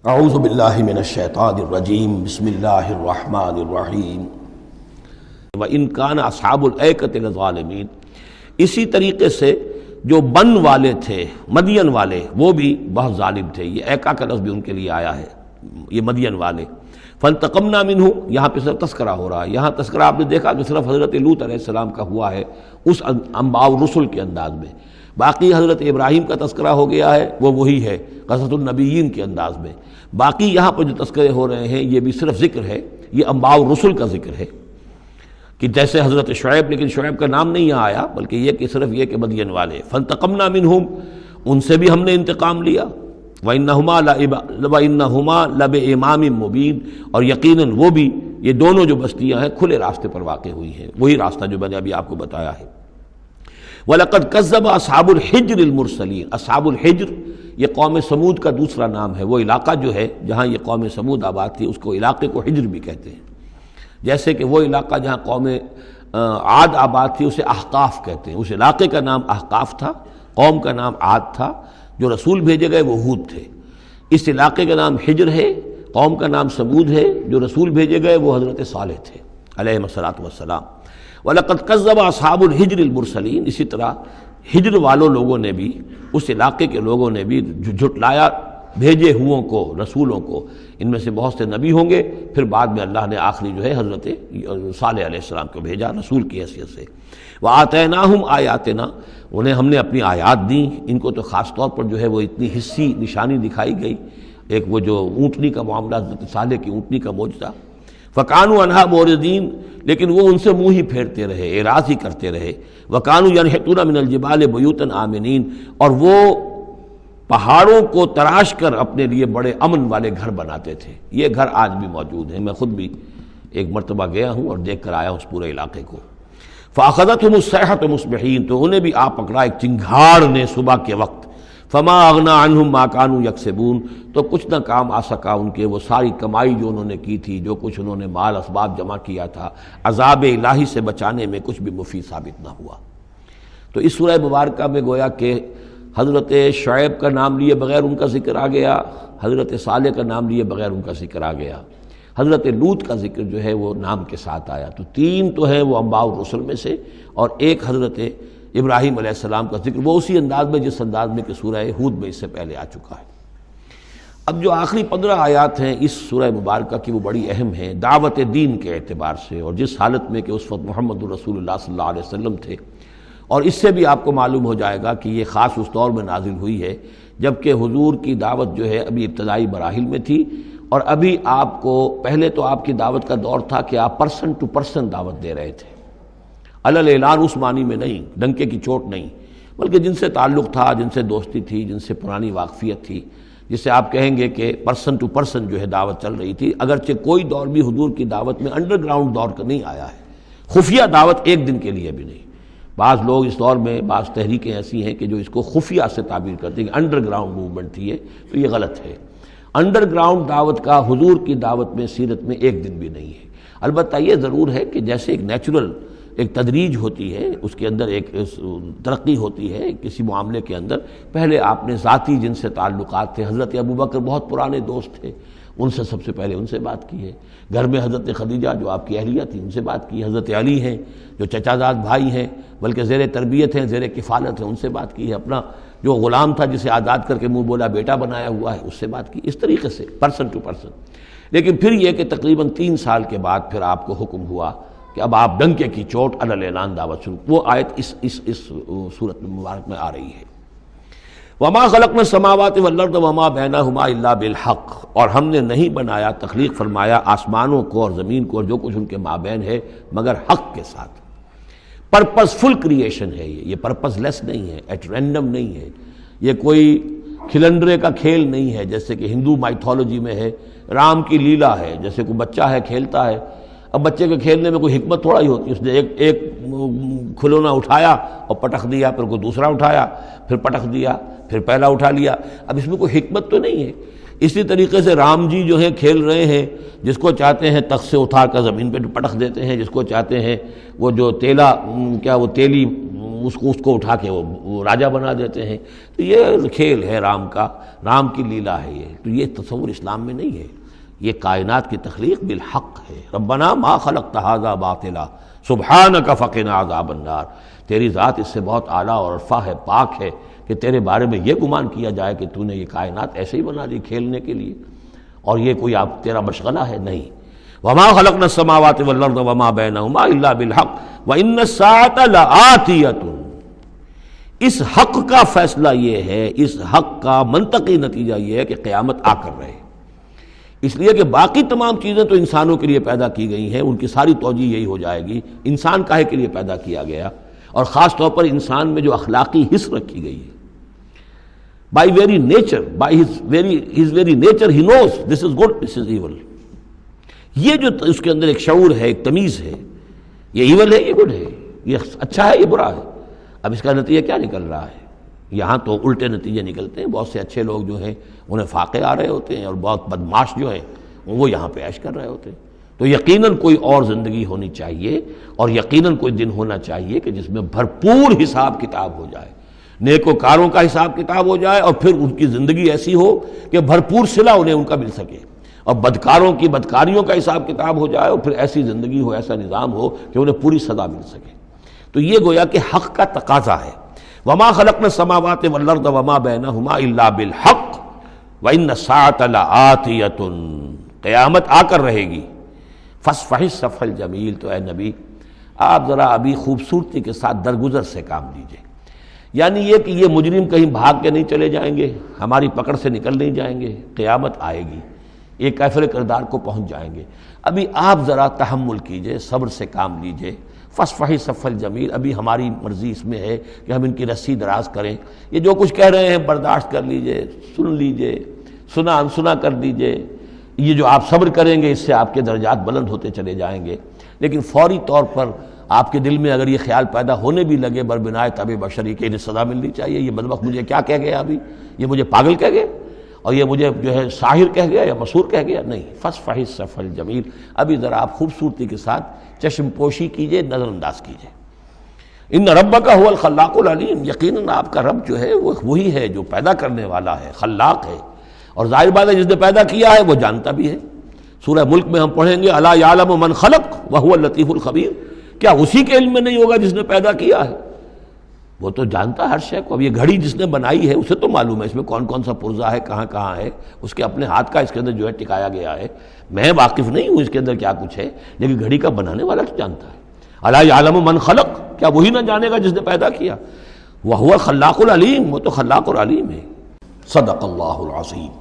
اعوذ باللہ من الشیطان الرجیم بسم اللہ الرحمن الرحیم وَإِنْ كَانَ أَصْحَابُ الْأَيْكَةِ لَظَالِمِينَ۔ اسی طریقے سے جو بن والے تھے، مدین والے، وہ بھی بہت ظالم تھے۔ یہ ایکا کا لفظ بھی ان کے لیے آیا ہے، یہ مدین والے۔ فَانْتَقَمْنَا مِنْهُ، یہاں پہ صرف تذکرہ ہو رہا ہے۔ یہاں تذکرہ آپ نے دیکھا کہ صرف حضرت لوط علیہ السلام کا ہوا ہے اس انباء الرسل کے انداز میں، باقی حضرت ابراہیم کا تذکرہ ہو گیا ہے، وہ وہی ہے قصص النبیین کے انداز میں۔ باقی یہاں پر جو تذکرے ہو رہے ہیں یہ بھی صرف ذکر ہے، یہ انباء الرسل کا ذکر ہے کہ جیسے حضرت شعیب، لیکن شعیب کا نام نہیں یہاں آیا، بلکہ یہ کہ صرف یہ کہ مدین والے۔ فانتقمنا منہم، ان سے بھی ہم نے انتقام لیا۔ وَإِنَّهُمَا لَبِإِمَامٍ مُّبِينٍ، اور یقیناً وہ بھی، یہ دونوں جو بستیاں ہیں کھلے راستے پر واقع ہوئی ہیں، وہی راستہ جو میں نے ابھی آپ کو بتایا ہے۔ وَلَقَدْ كَذَّبَ أَصْحَابُ الْحِجْرِ الْمُرْسَلِينَ، اصحاب الحجر یہ قوم سمود کا دوسرا نام ہے۔ وہ علاقہ جو ہے جہاں یہ قوم سمود آباد تھی، اس کو علاقے کو حجر بھی کہتے ہیں۔ جیسے کہ وہ علاقہ جہاں قوم عاد آباد تھی اسے احقاف کہتے ہیں، اس علاقے کا نام احقاف تھا، قوم کا نام عاد تھا، جو رسول بھیجے گئے وہ ہود تھے۔ اس علاقے کا نام حجر ہے، قوم کا نام سمود ہے، جو رسول بھیجے گئے وہ حضرت صالح تھے علیہ الصلاۃ والسلام۔ وَلَقَدْ كَذَّبَ أَصْحَابُ الْحِجْرِ الْمُرْسَلِينَ، اسی طرح ہجر والوں لوگوں نے بھی، اس علاقے کے لوگوں نے بھی جھٹلایا بھیجے ہوں کو، رسولوں کو۔ ان میں سے بہت سے نبی ہوں گے، پھر بعد میں اللہ نے آخری جو ہے حضرت صالح علیہ السلام کو بھیجا رسول کی حیثیت سے۔ وَآتَيْنَاهُمْ آیَاتِنَا، انہیں ہم نے اپنی آیات دیں۔ ان کو تو خاص طور پر جو ہے وہ اتنی حصی نشانی دکھائی گئی، ایک وہ جو اونٹنی کا معاملہ، حضرت صالح کی اونٹنی کا معجزہ۔ فَكَانُوا عَنْهَا مُعْرِضِينَ، لیکن وہ ان سے منہ ہی پھیرتے رہے، اعراض ہی کرتے رہے۔ وَكَانُوا يَنْحِتُونَ مِنَ الْجِبَالِ بُيُوتًا آمِنِينَ، اور وہ پہاڑوں کو تراش کر اپنے لیے بڑے امن والے گھر بناتے تھے۔ یہ گھر آج بھی موجود ہیں، میں خود بھی ایک مرتبہ گیا ہوں اور دیکھ کر آیا ہوں اس پورے علاقے کو۔ فَأَخَذَتْهُمُ الصَّيْحَةُ مُصْبِحِينَ، تو انہیں بھی آ پکڑا ایک چنگھاڑ نے صبح کے وقت۔ فَمَا أَغْنَىٰ عَنْهُمْ مَا كَانُوا يَكْسِبُونَ، تو کچھ نہ کام آ سکا ان کے وہ ساری کمائی جو انہوں نے کی تھی، جو کچھ انہوں نے مال اسباب جمع کیا تھا، عذاب الہی سے بچانے میں کچھ بھی مفید ثابت نہ ہوا۔ تو اس سورہ مبارکہ میں گویا کہ حضرت شعیب کا نام لیے بغیر ان کا ذکر آ گیا، حضرت صالح کا نام لیے بغیر ان کا ذکر آ گیا، حضرت لوط کا ذکر جو ہے وہ نام کے ساتھ آیا۔ تو تین تو ہیں وہ انباء الرسل میں سے، اور ایک حضرت ابراہیم علیہ السلام کا ذکر، وہ اسی انداز میں جس انداز میں کہ سورہ ہود میں اس سے پہلے آ چکا ہے۔ اب جو آخری 15 آیات ہیں اس سورہ مبارکہ کی، وہ بڑی اہم ہیں دعوت دین کے اعتبار سے، اور جس حالت میں کہ اس وقت محمد رسول اللہ صلی اللہ علیہ وسلم تھے۔ اور اس سے بھی آپ کو معلوم ہو جائے گا کہ یہ خاص اس دور میں نازل ہوئی ہے جب کہ حضور کی دعوت جو ہے ابھی ابتدائی مراحل میں تھی، اور ابھی آپ کو، پہلے تو آپ کی دعوت کا دور تھا کہ آپ پرسن ٹو پرسن دعوت دے رہے تھے، علل اعلان اس معنی میں نہیں، ڈنکے کی چوٹ نہیں، بلکہ جن سے تعلق تھا، جن سے دوستی تھی، جن سے پرانی واقفیت تھی، جسے آپ کہیں گے کہ پرسن ٹو پرسن جو ہے دعوت چل رہی تھی۔ اگرچہ کوئی دور بھی حضور کی دعوت میں انڈر گراؤنڈ دور کا نہیں آیا ہے، خفیہ دعوت ایک دن کے لیے بھی نہیں۔ بعض لوگ اس دور میں، بعض تحریکیں ایسی ہیں کہ جو اس کو خفیہ سے تعبیر کرتے ہیں کہ انڈر گراؤنڈ موومنٹ تھی ہے، تو یہ غلط ہے۔ انڈر گراؤنڈ دعوت کا حضور کی دعوت میں، سیرت میں ایک دن بھی نہیں ہے۔ البتہ یہ ضرور ہے کہ جیسے ایک نیچرل ایک تدریج ہوتی ہے، اس کے اندر ایک ترقی ہوتی ہے کسی معاملے کے اندر۔ پہلے آپ نے ذاتی جن سے تعلقات تھے، حضرت ابوبکر بہت پرانے دوست تھے، ان سے سب سے پہلے ان سے بات کی ہے۔ گھر میں حضرت خدیجہ جو آپ کی اہلیہ تھی، ان سے بات کی۔ حضرت علی ہیں جو چچا زاد بھائی ہیں، بلکہ زیر تربیت ہیں، زیر کفالت ہیں، ان سے بات کی ہے۔ اپنا جو غلام تھا جسے آزاد کر کے منہ بولا بیٹا بنایا ہوا ہے، اس سے بات کی، اس طریقے سے پرسن ٹو پرسن۔ لیکن پھر یہ کہ تقریباً 3 سال کے بعد پھر آپ کو حکم ہوا کہ اب آپ ڈنکے کی چوٹ علل اعلان دعوت شروع۔ وہ آیت اس صورت مبارک میں آ رہی ہے۔ وَمَا خَلَقْنَا السَّمَاوَاتِ وَالْأَرْضَ وَمَا بَيْنَهُمَا إِلَّا بِالْحَقِّ، اور ہم نے نہیں بنایا، تخلیق فرمایا آسمانوں کو اور زمین کو اور جو کچھ ان کے مابین ہے مگر حق کے ساتھ۔ پرپز فل کریشن ہے یہ پرپز لیس نہیں ہے، ایٹ رینڈم نہیں ہے، یہ کوئی کھلنڈرے کا کھیل نہیں ہے جیسے کہ ہندو مائتھولوجی میں ہے، رام کی لیلا ہے، جیسے کوئی بچہ ہے کھیلتا ہے۔ اب بچے کے کھیلنے میں کوئی حکمت تھوڑا ہی ہوتی ہے، اس نے ایک کھلونا اٹھایا اور پٹخ دیا، پھر کوئی دوسرا اٹھایا، پھر پٹخ دیا، پھر پہلا اٹھا لیا۔ اب اس میں کوئی حکمت تو نہیں ہے۔ اسی طریقے سے رام جی جو ہیں کھیل رہے ہیں، جس کو چاہتے ہیں تخت سے اٹھا کر زمین پہ پٹخ دیتے ہیں، جس کو چاہتے ہیں وہ جو تیلی اس کو اٹھا کے وہ راجہ بنا دیتے ہیں. تو یہ کھیل ہے رام کا، رام کی لیلا ہے یہ. تو یہ تصور اسلام میں نہیں ہے. یہ کائنات کی تخلیق بالحق ہے. ربنا ما خلقت ھذا باطلا سبحانک فقنا عذاب النار. تیری ذات اس سے بہت اعلیٰ اور عرفہ ہے، پاک ہے کہ تیرے بارے میں یہ گمان کیا جائے کہ تو نے یہ کائنات ایسے ہی بنا دی کھیلنے کے لیے، اور یہ کوئی آپ تیرا مشغلہ ہے. نہیں. وما خلقنا السماوات والارض وما بینہما الا بالحق وان الساعة لآتیۃ. اس حق کا فیصلہ یہ ہے، اس حق کا منطقی نتیجہ یہ ہے کہ قیامت آ کر رہے. اس لیے کہ باقی تمام چیزیں تو انسانوں کے لیے پیدا کی گئی ہیں، ان کی ساری توجہ یہی ہو جائے گی انسان کاہے کے لیے پیدا کیا گیا، اور خاص طور پر انسان میں جو اخلاقی حس رکھی گئی ہے. By very nature, by his very nature ہی knows this is good this is evil. یہ جو اس کے اندر ایک شعور ہے، ایک تمیز ہے، یہ ایول ہے، یہ گڈ ہے، یہ اچھا ہے، یہ برا ہے. اب اس کا نتیجہ کیا نکل رہا ہے؟ یہاں تو الٹے نتیجے نکلتے ہیں. بہت سے اچھے لوگ جو ہیں انہیں فاقے آ رہے ہوتے ہیں، اور بہت بدماش جو ہیں وہ یہاں پہ عیش کر رہے ہوتے ہیں. تو یقیناً کوئی اور زندگی ہونی چاہیے، اور یقیناً کوئی دن ہونا چاہیے کہ جس میں بھرپور حساب کتاب ہو جائے، نیکوکاروں کا حساب کتاب ہو جائے، اور پھر ان کی زندگی ایسی ہو کہ بھرپور صلہ انہیں ان کا مل سکے، اور بدکاروں کی بدکاریوں کا حساب کتاب ہو جائے، اور پھر ایسی زندگی ہو، ایسا نظام ہو کہ انہیں پوری سزا مل سکے. تو یہ گویا کہ حق کا تقاضا ہے. وما خلقنا السماوات والارض وما بینہما الا بالحق وان الساعة لآتیۃ. قیامت آ کر رہے گی. فاصفح الصفح الجمیل. تو اے نبی آپ ذرا ابھی خوبصورتی کے ساتھ درگزر سے کام لیجئے. یعنی یہ کہ یہ مجرم کہیں بھاگ کے نہیں چلے جائیں گے، ہماری پکڑ سے نکل نہیں جائیں گے. قیامت آئے گی، ایک کیفر کردار کو پہنچ جائیں گے. ابھی آپ ذرا تحمل کیجئے، صبر سے کام لیجئے. فاصفح الصفح الجمیل. ابھی ہماری مرضی اس میں ہے کہ ہم ان کی رسی دراز کریں. یہ جو کچھ کہہ رہے ہیں برداشت کر لیجئے، سن لیجئے، سنا انسنا کر دیجئے. یہ جو آپ صبر کریں گے اس سے آپ کے درجات بلند ہوتے چلے جائیں گے. لیکن فوری طور پر آپ کے دل میں اگر یہ خیال پیدا ہونے بھی لگے بربنائے طبع بشری کہ انہیں سزا ملنی چاہیے، یہ بدبخت مجھے کیا کہہ گیا، ابھی یہ مجھے پاگل کہہ گیا، اور یہ مجھے جو ہے ساحر کہہ گیا یا مسحور کہہ گیا. نہیں. فاصفح الصفح الجمیل. ابھی ذرا آپ خوبصورتی کے ساتھ چشم پوشی کیجئے، نظر انداز کیجئے. ان ربک هو الخلاق العلیم. یقیناً آپ کا رب جو ہے وہ وہی ہے جو پیدا کرنے والا ہے، خلاق ہے، اور ظاہر بات ہے جس نے پیدا کیا ہے وہ جانتا بھی ہے. سورہ ملک میں ہم پڑھیں گے الا یعلم من خلق وهو اللطیف الخبیر. کیا اسی کے علم میں نہیں ہوگا جس نے پیدا کیا ہے؟ وہ تو جانتا ہے ہر شے کو. اب یہ گھڑی جس نے بنائی ہے اسے تو معلوم ہے اس میں کون کون سا پرزہ ہے، کہاں کہاں ہے، اس کے اپنے ہاتھ کا اس کے اندر جو ہے ٹکایا گیا ہے. میں واقف نہیں ہوں اس کے اندر کیا کچھ ہے، لیکن گھڑی کا بنانے والا تو جانتا ہے. الا یعلم من خلق. کیا وہی نہ جانے گا جس نے پیدا کیا؟ وهو الخلاق العلیم. وہ تو خلاق اور علیم ہے. صدق اللہ العظیم.